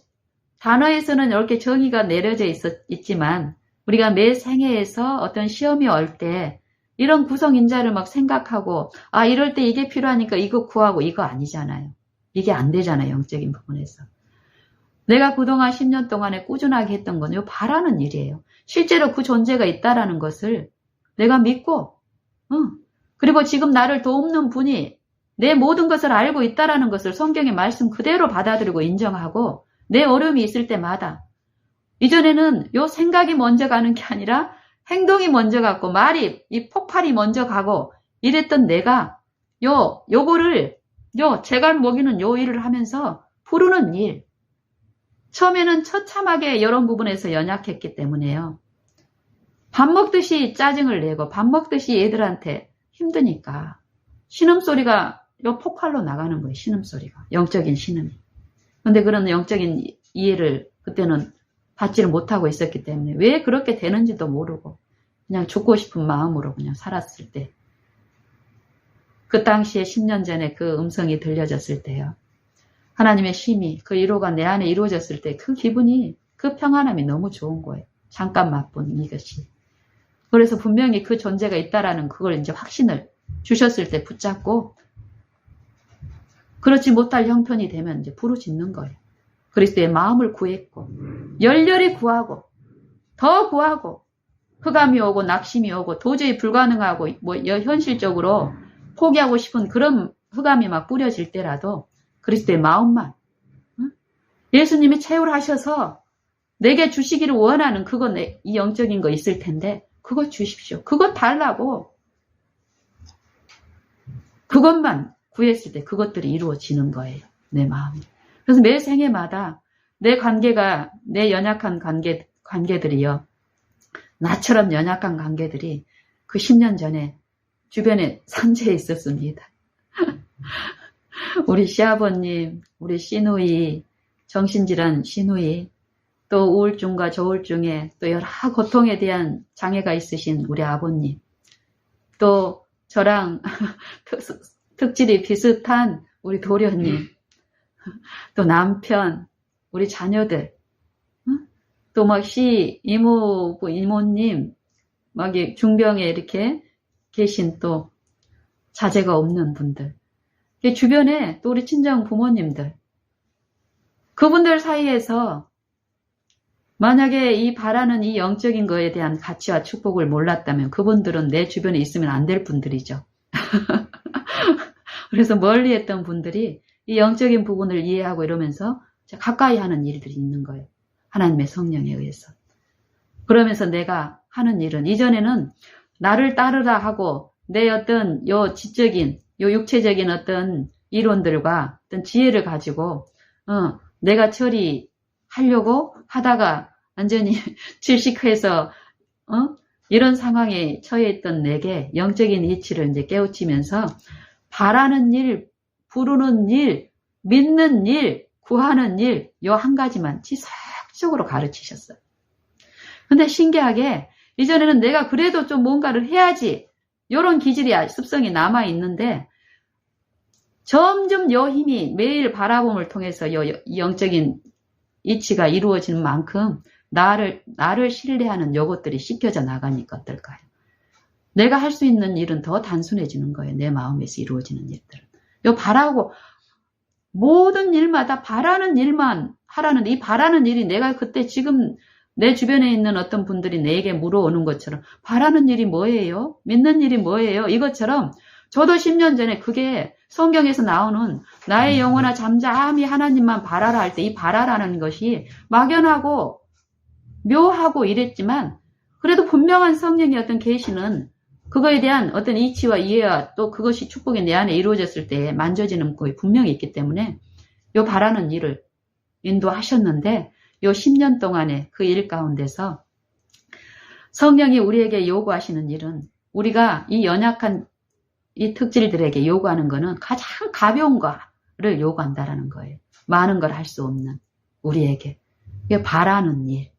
Speaker 1: 단어에서는 이렇게 정의가 내려져 있지만 우리가 매 생애에서 어떤 시험이 올 때 이런 구성인자를 막 생각하고 이럴 때 이게 필요하니까 이거 구하고 이거 아니잖아요. 이게 안 되잖아요. 영적인 부분에서. 내가 그동안 10년 동안에 꾸준하게 했던 건 요 바라는 일이에요. 실제로 그 존재가 있다라는 것을 내가 믿고 그리고 지금 나를 돕는 분이 내 모든 것을 알고 있다라는 것을 성경의 말씀 그대로 받아들이고 인정하고 내 어려움이 있을 때마다 이전에는 요 생각이 먼저 가는 게 아니라 행동이 먼저 갔고 말이 이 폭발이 먼저 가고 이랬던 내가 요거를 제가 먹이는 요 일을 하면서 부르는 일 처음에는 처참하게 이런 부분에서 연약했기 때문에요. 밥 먹듯이 짜증을 내고 밥 먹듯이 얘들한테 힘드니까 신음소리가 요 폭발로 나가는 거예요. 신음소리가. 영적인 신음이. 근데 그런 영적인 이해를 그때는 받지를 못하고 있었기 때문에 왜 그렇게 되는지도 모르고 그냥 죽고 싶은 마음으로 그냥 살았을 때 그 당시에 10년 전에 그 음성이 들려졌을 때요. 하나님의 심이 그 위로가 내 안에 이루어졌을 때 그 기분이 그 평안함이 너무 좋은 거예요. 잠깐 맛본 이것이. 그래서 분명히 그 존재가 있다라는 그걸 이제 확신을 주셨을 때 붙잡고 그렇지 못할 형편이 되면 이제 부르짖는 거예요. 그리스도의 마음을 구했고 열렬히 구하고 더 구하고 흑암이 오고 낙심이 오고 도저히 불가능하고 뭐 현실적으로 포기하고 싶은 그런 흑암이 막 뿌려질 때라도 그리스도의 마음만 예수님이 채울하셔서 내게 주시기를 원하는 그거 이 영적인 거 있을 텐데 그거 주십시오. 그거 달라고. 그것만 구했을 때 그것들이 이루어지는 거예요. 내 마음이. 그래서 매 생애마다 내 관계가, 내 연약한 관계들이요. 나처럼 연약한 관계들이 그 10년 전에 주변에 산재해 있었습니다. 우리 시아버님, 우리 시누이, 정신질환 시누이, 또 우울증과 저울증에 또 여러 고통에 대한 장애가 있으신 우리 아버님, 또 저랑 특질이 비슷한 우리 도련님, 또 남편, 우리 자녀들, 또 막 이모부, 이모님, 막 중병에 이렇게 계신 또 자제가 없는 분들, 주변에 또 우리 친정 부모님들, 그분들 사이에서 만약에 이 바라는 이 영적인 거에 대한 가치와 축복을 몰랐다면 그분들은 내 주변에 있으면 안 될 분들이죠. 그래서 멀리 했던 분들이 이 영적인 부분을 이해하고 이러면서 가까이 하는 일들이 있는 거예요. 하나님의 성령에 의해서. 그러면서 내가 하는 일은 이전에는 나를 따르라 하고 내 어떤 요 지적인, 요 육체적인 어떤 이론들과 어떤 지혜를 가지고 내가 처리하려고 하다가 완전히 질식해서 이런 상황에 처해 있던 내게 영적인 이치를 이제 깨우치면서 바라는 일, 부르는 일, 믿는 일, 구하는 일, 요 한 가지만 지속적으로 가르치셨어요. 근데 신기하게 이전에는 내가 그래도 좀 뭔가를 해야지 요런 기질이, 습성이 남아있는데 점점 요 힘이 매일 바라봄을 통해서 요 영적인 이치가 이루어지는 만큼 나를 신뢰하는 요것들이 씻겨져 나가니까 어떨까요? 내가 할 수 있는 일은 더 단순해지는 거예요. 내 마음에서 이루어지는 일들은. 요 바라고 모든 일마다 바라는 일만 하라는, 이 바라는 일이 내가 그때 지금 내 주변에 있는 어떤 분들이 내게 물어오는 것처럼 바라는 일이 뭐예요? 믿는 일이 뭐예요? 이것처럼 저도 10년 전에 그게 성경에서 나오는 나의 영혼아 잠잠히 하나님만 바라라 할 때 이 바라라는 것이 막연하고 묘하고 이랬지만 그래도 분명한 성령의 어떤 계시는 그거에 대한 어떤 이치와 이해와 또 그것이 축복이 내 안에 이루어졌을 때 만져지는 것이 분명히 있기 때문에 요 바라는 일을 인도하셨는데 요 10년 동안의 그 일 가운데서 성령이 우리에게 요구하시는 일은 우리가 이 연약한 이 특질들에게 요구하는 거는 가장 가벼운 거를 요구한다라는 거예요. 많은 걸 할 수 없는 우리에게. 바라는 일,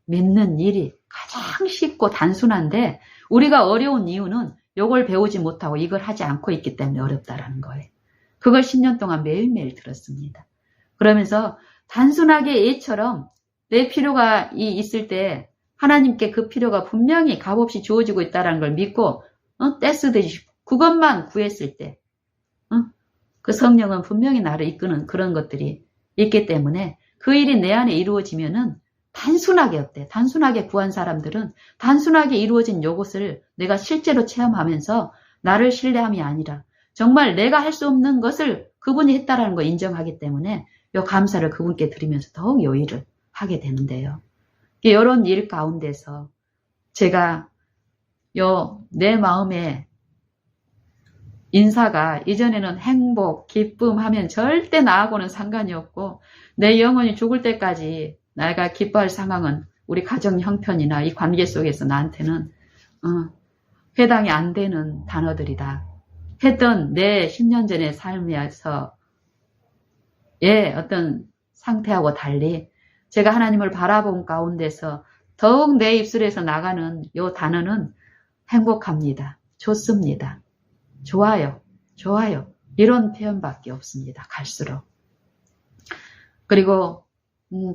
Speaker 1: 믿는 일이 가장 쉽고 단순한데 우리가 어려운 이유는 요걸 배우지 못하고 이걸 하지 않고 있기 때문에 어렵다라는 거예요. 그걸 10년 동안 매일매일 들었습니다. 그러면서 단순하게 얘처럼 내 필요가 있을 때 하나님께 그 필요가 분명히 값없이 주어지고 있다는 걸 믿고 떼쓰듯이 그것만 구했을 때 그 성령은 분명히 나를 이끄는 그런 것들이 있기 때문에 그 일이 내 안에 이루어지면은 단순하게 어때? 단순하게 구한 사람들은 단순하게 이루어진 요것을 내가 실제로 체험하면서 나를 신뢰함이 아니라 정말 내가 할 수 없는 것을 그분이 했다라는 걸 인정하기 때문에 요 감사를 그분께 드리면서 더욱 요 일을 하게 되는데요. 이런 일 가운데서 제가 내 마음에 인사가 이전에는 행복, 기쁨 하면 절대 나하고는 상관이 없고 내 영혼이 죽을 때까지 내가 기뻐할 상황은 우리 가정 형편이나 이 관계 속에서 나한테는 해당이 안 되는 단어들이다. 했던 내 10년 전의 삶에서 어떤 상태하고 달리 제가 하나님을 바라본 가운데서 더욱 내 입술에서 나가는 요 단어는 행복합니다. 좋습니다. 좋아요. 좋아요. 이런 표현밖에 없습니다. 갈수록. 그리고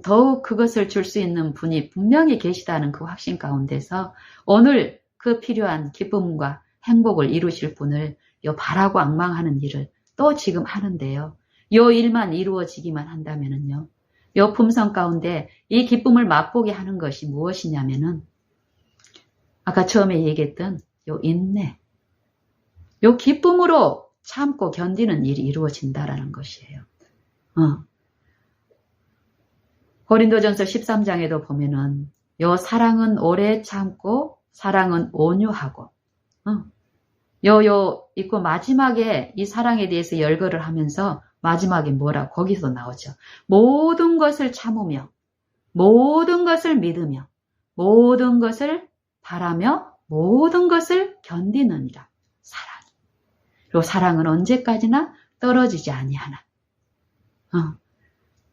Speaker 1: 더욱 그것을 줄 수 있는 분이 분명히 계시다는 그 확신 가운데서 오늘 그 필요한 기쁨과 행복을 이루실 분을 바라고 앙망하는 일을 또 지금 하는데요. 요 일만 이루어지기만 한다면은요. 요 품성 가운데 이 기쁨을 맛보게 하는 것이 무엇이냐면은 아까 처음에 얘기했던 요 인내. 요 기쁨으로 참고 견디는 일이 이루어진다라는 것이에요. 고린도전서 13장에도 보면은 요 사랑은 오래 참고 사랑은 온유하고 있고 마지막에 이 사랑에 대해서 열거를 하면서 마지막에 뭐라 거기서 나오죠. 모든 것을 참으며 모든 것을 믿으며 모든 것을 바라며 모든 것을 견디느니라. 사랑이. 그리고 사랑은 언제까지나 떨어지지 아니하나.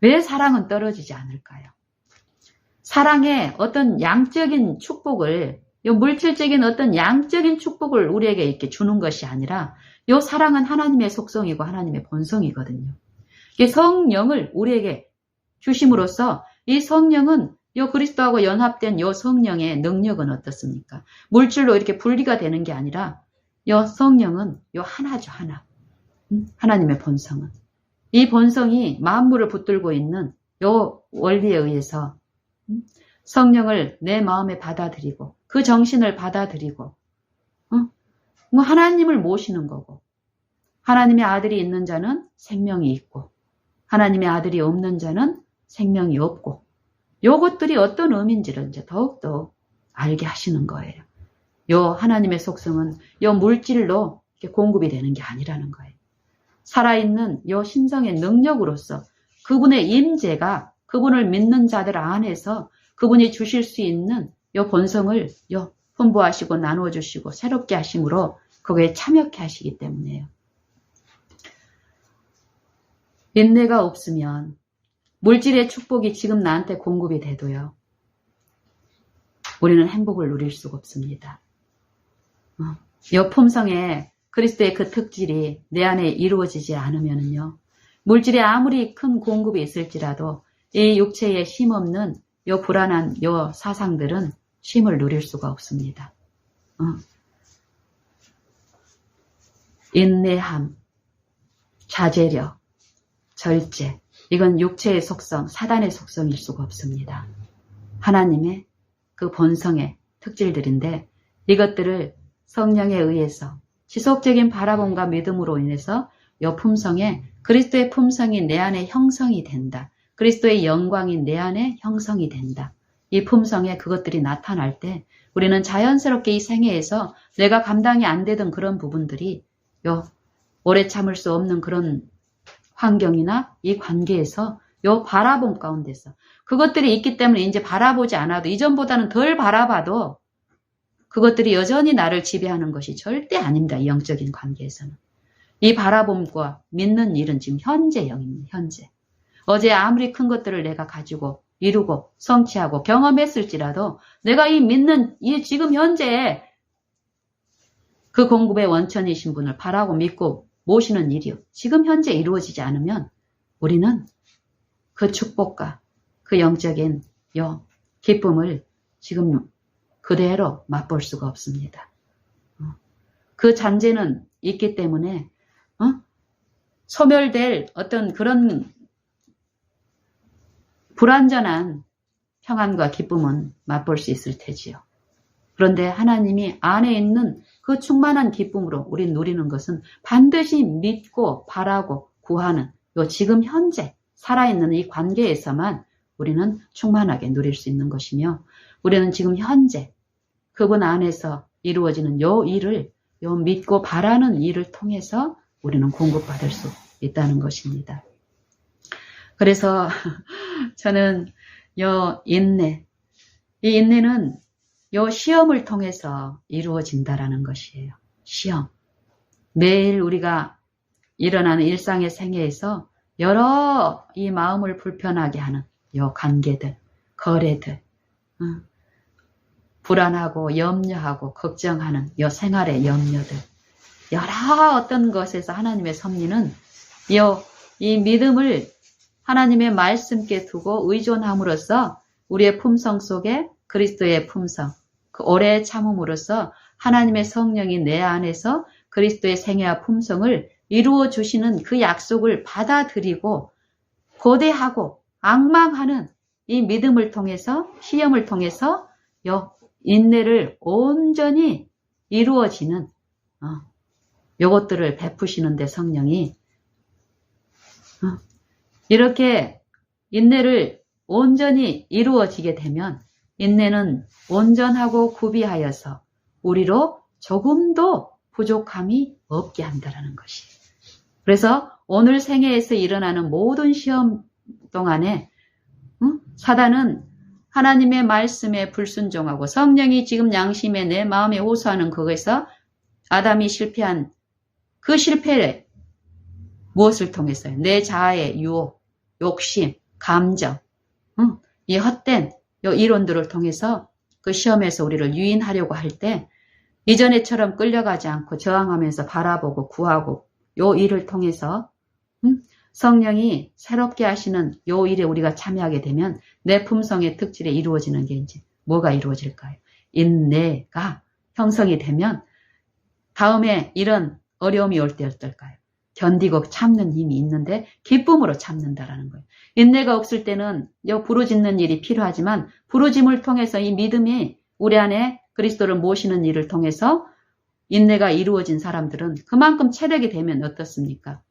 Speaker 1: 왜 사랑은 떨어지지 않을까요? 사랑의 어떤 양적인 축복을, 요 물질적인 어떤 양적인 축복을 우리에게 이렇게 주는 것이 아니라, 요 사랑은 하나님의 속성이고 하나님의 본성이거든요. 이 성령을 우리에게 주심으로써 이 성령은 요 그리스도하고 연합된 요 성령의 능력은 어떻습니까? 물질로 이렇게 분리가 되는 게 아니라 요 성령은 요 하나죠, 하나. 하나님의 본성은. 이 본성이 만물을 붙들고 있는 요 원리에 의해서 성령을 내 마음에 받아들이고 그 정신을 받아들이고 하나님을 모시는 거고 하나님의 아들이 있는 자는 생명이 있고 하나님의 아들이 없는 자는 생명이 없고 요것들이 어떤 의미인지를 이제 더욱더 알게 하시는 거예요. 요 하나님의 속성은 요 물질로 이렇게 공급이 되는 게 아니라는 거예요. 살아있는 요 신성의 능력으로서 그분의 임재가 그분을 믿는 자들 안에서 그분이 주실 수 있는 요 본성을 요 분부하시고 나누어주시고 새롭게 하심으로 그거에 참여케 하시기 때문에요. 인내가 없으면 물질의 축복이 지금 나한테 공급이 돼도요. 우리는 행복을 누릴 수가 없습니다. 요 품성에 그리스도의 그 특질이 내 안에 이루어지지 않으면요. 물질에 아무리 큰 공급이 있을지라도 이 육체에 쉼없는 요 불안한 요 사상들은 쉼을 누릴 수가 없습니다. 인내함, 자제력, 절제, 이건 육체의 속성, 사단의 속성일 수가 없습니다. 하나님의 그 본성의 특질들인데 이것들을 성령에 의해서 지속적인 바라봄과 믿음으로 인해서 요 품성에 그리스도의 품성이 내 안에 형성이 된다. 그리스도의 영광이 내 안에 형성이 된다. 이 품성에 그것들이 나타날 때 우리는 자연스럽게 이 생애에서 내가 감당이 안 되던 그런 부분들이 요 오래 참을 수 없는 그런 환경이나 이 관계에서 요 바라봄 가운데서 그것들이 있기 때문에 이제 바라보지 않아도 이전보다는 덜 바라봐도 그것들이 여전히 나를 지배하는 것이 절대 아닙니다. 이 영적인 관계에서는. 이 바라봄과 믿는 일은 지금 현재 영입니다. 현재. 어제 아무리 큰 것들을 내가 가지고 이루고 성취하고 경험했을지라도 내가 이 믿는 이 지금 현재 그 공급의 원천이신 분을 바라고 믿고 모시는 일이요. 지금 현재 이루어지지 않으면 우리는 그 축복과 그 영적인 기쁨을 지금 그대로 맛볼 수가 없습니다. 그 잔재는 있기 때문에 소멸될 어떤 그런 불완전한 평안과 기쁨은 맛볼 수 있을 테지요. 그런데 하나님이 안에 있는 그 충만한 기쁨으로 우리 누리는 것은 반드시 믿고 바라고 구하는 요 지금 현재 살아있는 이 관계에서만 우리는 충만하게 누릴 수 있는 것이며 우리는 지금 현재 그분 안에서 이루어지는 요 일을 요 믿고 바라는 일을 통해서 우리는 공급받을 수 있다는 것입니다. 그래서 저는 요 인내, 이 인내는 요 시험을 통해서 이루어진다라는 것이에요. 시험. 매일 우리가 일어나는 일상의 생애에서 여러 이 마음을 불편하게 하는 요 관계들, 거래들, 불안하고 염려하고 걱정하는 요 생활의 염려들, 여러 어떤 것에서 하나님의 섭리는 이 믿음을 하나님의 말씀께 두고 의존함으로써 우리의 품성 속에 그리스도의 품성, 그 오래 참음으로써 하나님의 성령이 내 안에서 그리스도의 생애와 품성을 이루어 주시는 그 약속을 받아들이고 고대하고 앙망하는 이 믿음을 통해서 시험을 통해서 인내를 온전히 이루어지는 요것들을 베푸시는데 성령이 이렇게 인내를 온전히 이루어지게 되면 인내는 온전하고 구비하여서 우리로 조금도 부족함이 없게 한다는 것이. 그래서 오늘 생애에서 일어나는 모든 시험 동안에 사단은 하나님의 말씀에 불순종하고 성령이 지금 양심에 내 마음에 호소하는 그것에서 아담이 실패한 그 실패를 무엇을 통해서요? 내 자아의 유혹, 욕심, 감정, 이 헛된 이론들을 통해서 그 시험에서 우리를 유인하려고 할 때 이전에처럼 끌려가지 않고 저항하면서 바라보고 구하고 요 일을 통해서 성령이 새롭게 하시는 요 일에 우리가 참여하게 되면 내 품성의 특질에 이루어지는 게 이제 뭐가 이루어질까요? 인내가 형성이 되면 다음에 이런 어려움이 올 때 어떨까요? 견디고 참는 힘이 있는데 기쁨으로 참는다라는 거예요. 인내가 없을 때는 부르짖는 일이 필요하지만 부르짐을 통해서 이 믿음이 우리 안에 그리스도를 모시는 일을 통해서 인내가 이루어진 사람들은 그만큼 체력이 되면 어떻습니까?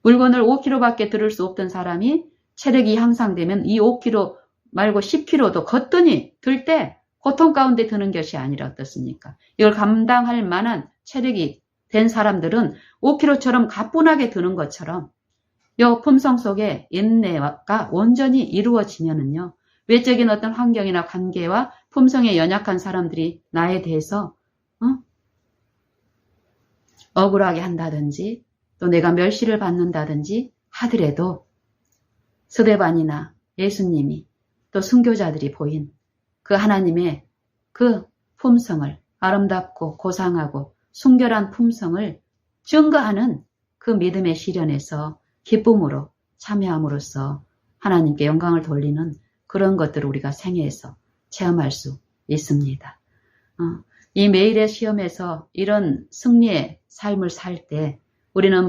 Speaker 1: 물건을 5kg밖에 들을 수 없던 사람이 체력이 향상되면 이 5kg 말고 10kg도 거뜬히 들 때 고통 가운데 드는 것이 아니라 어떻습니까? 이걸 감당할 만한 체력이 된 사람들은 5kg처럼 가뿐하게 드는 것처럼 이 품성 속에 인내가 온전히 이루어지면은요. 외적인 어떤 환경이나 관계와 품성에 연약한 사람들이 나에 대해서 억울하게 한다든지 또 내가 멸시를 받는다든지 하더라도 스데반이나 예수님이 또 순교자들이 보인 그 하나님의 그 품성을 아름답고 고상하고 순결한 품성을 증거하는 그 믿음의 시련에서 기쁨으로 참여함으로써 하나님께 영광을 돌리는 그런 것들을 우리가 생애에서 체험할 수 있습니다. 이 매일의 시험에서 이런 승리의 삶을 살 때 우리는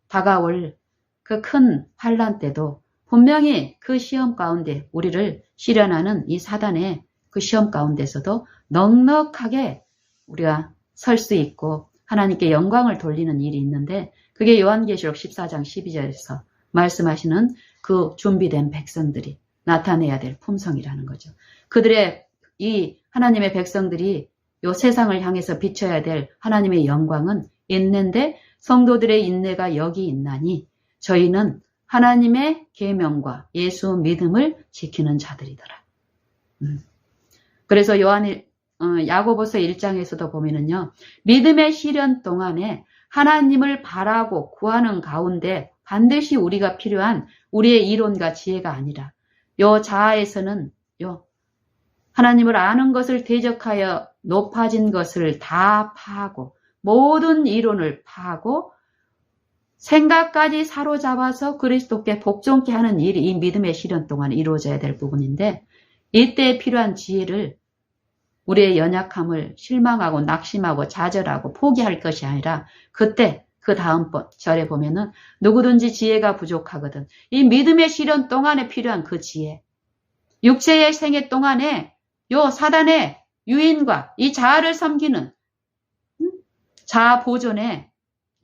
Speaker 1: 다가올 그 큰 환난 때도 분명히 그 시험 가운데 우리를 시련하는 이 사단의 그 시험 가운데서도 넉넉하게 우리가 설 수 있고 하나님께 영광을 돌리는 일이 있는데 그게 요한계시록 14장 12절에서 말씀하시는 그 준비된 백성들이 나타내야 될 품성이라는 거죠. 그들의 이 하나님의 백성들이 요 세상을 향해서 비춰야 될 하나님의 영광은 있는데 성도들의 인내가 여기 있나니 저희는 하나님의 계명과 예수 믿음을 지키는 자들이더라. 그래서 야고보서 1장에서도 보면은요. 믿음의 시련 동안에 하나님을 바라고 구하는 가운데 반드시 우리가 필요한 우리의 이론과 지혜가 아니라 요 자아에서는 하나님을 아는 것을 대적하여 높아진 것을 다 파하고 모든 이론을 파하고 생각까지 사로잡아서 그리스도께 복종케 하는 일이 이 믿음의 시련 동안 이루어져야 될 부분인데 이때 필요한 지혜를 우리의 연약함을 실망하고 낙심하고 좌절하고 포기할 것이 아니라 그때 그 다음 절에 보면은 누구든지 지혜가 부족하거든. 이 믿음의 시련 동안에 필요한 그 지혜. 육체의 생애 동안에 요 사단의 유인과 이 자아를 섬기는 자아 보존에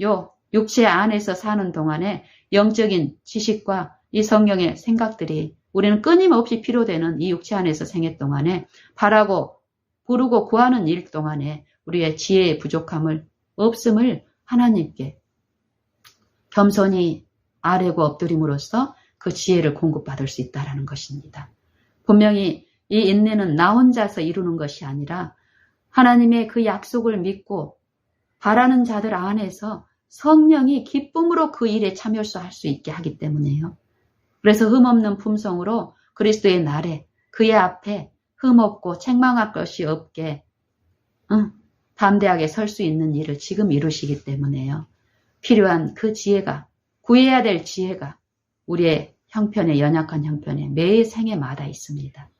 Speaker 1: 요 육체 안에서 사는 동안에 영적인 지식과 이 성령의 생각들이 우리는 끊임없이 필요되는 이 육체 안에서 생애 동안에 바라고 부르고 구하는 일 동안에 우리의 지혜의 부족함을 없음을 하나님께 겸손히 아뢰고 엎드림으로써 그 지혜를 공급받을 수 있다는 것입니다. 분명히 이 인내는 나 혼자서 이루는 것이 아니라 하나님의 그 약속을 믿고 바라는 자들 안에서 성령이 기쁨으로 그 일에 참여할 수 있게 하기 때문에요. 그래서 흠없는 품성으로 그리스도의 날에 그의 앞에 흠없고 책망할 것이 없게 담대하게 설 수 있는 일을 지금 이루시기 때문에요. 필요한 그 지혜가 구해야 될 지혜가 우리의 형편에 연약한 형편에 매 생애마다 있습니다.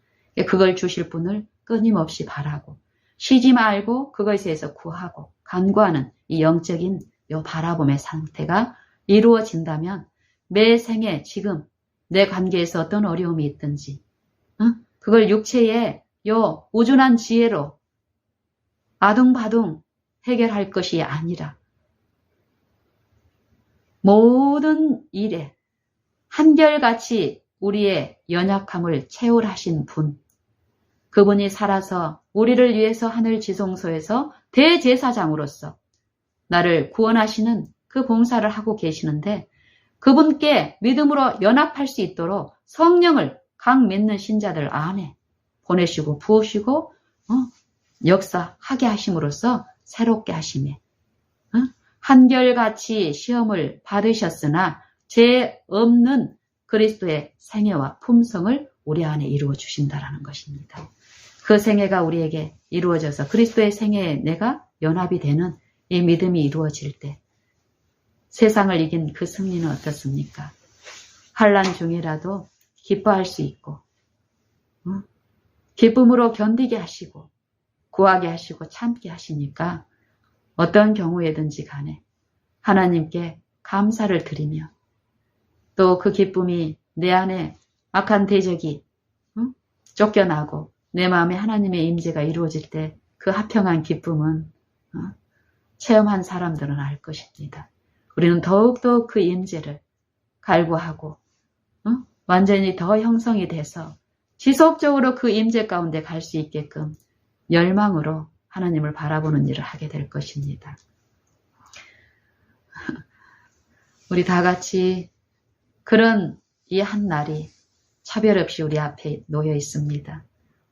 Speaker 1: 그걸 주실 분을 끊임없이 바라고 쉬지 말고 그것에 대해서 구하고 간구하는 이 영적인 요 바라봄의 상태가 이루어진다면 매 생에 지금 내 관계에서 어떤 어려움이 있든지 그걸 육체의 요 우준한 지혜로 아둥바둥 해결할 것이 아니라 모든 일에 한결같이 우리의 연약함을 채울하신 분, 그분이 살아서 우리를 위해서 하늘 지성소에서 대제사장으로서 나를 구원하시는 그 봉사를 하고 계시는데, 그분께 믿음으로 연합할 수 있도록 성령을 각 믿는 신자들 안에 보내시고 부으시고 역사하게 하심으로써 새롭게 하심에 한결같이 시험을 받으셨으나 죄 없는 그리스도의 생애와 품성을 우리 안에 이루어 주신다라는 것입니다. 그 생애가 우리에게 이루어져서 그리스도의 생애에 내가 연합이 되는 이 믿음이 이루어질 때 세상을 이긴 그 승리는 어떻습니까? 환난 중이라도 기뻐할 수 있고 기쁨으로 견디게 하시고 구하게 하시고 참게 하시니까 어떤 경우에든지 간에 하나님께 감사를 드리며 또 그 기쁨이 내 안에 악한 대적이 쫓겨나고 내 마음에 하나님의 임재가 이루어질 때 그 화평한 기쁨은 체험한 사람들은 알 것입니다. 우리는 더욱더 그 임재를 갈구하고 완전히 더 형성이 돼서 지속적으로 그 임재 가운데 갈 수 있게끔 열망으로 하나님을 바라보는 일을 하게 될 것입니다. 우리 다 같이 그런 이 한 날이 차별 없이 우리 앞에 놓여 있습니다.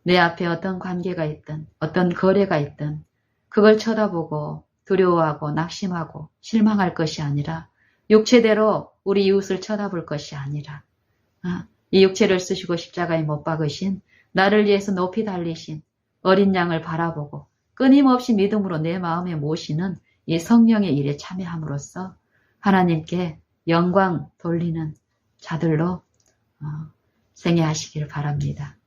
Speaker 1: 내 앞에 어떤 관계가 있든 어떤 거래가 있든 그걸 쳐다보고 두려워하고 낙심하고 실망할 것이 아니라 육체대로 우리 이웃을 쳐다볼 것이 아니라 이 육체를 쓰시고 십자가에 못 박으신 나를 위해서 높이 달리신 어린 양을 바라보고 끊임없이 믿음으로 내 마음에 모시는 이 성령의 일에 참여함으로써 하나님께 영광 돌리는 자들로 생애하시길 바랍니다.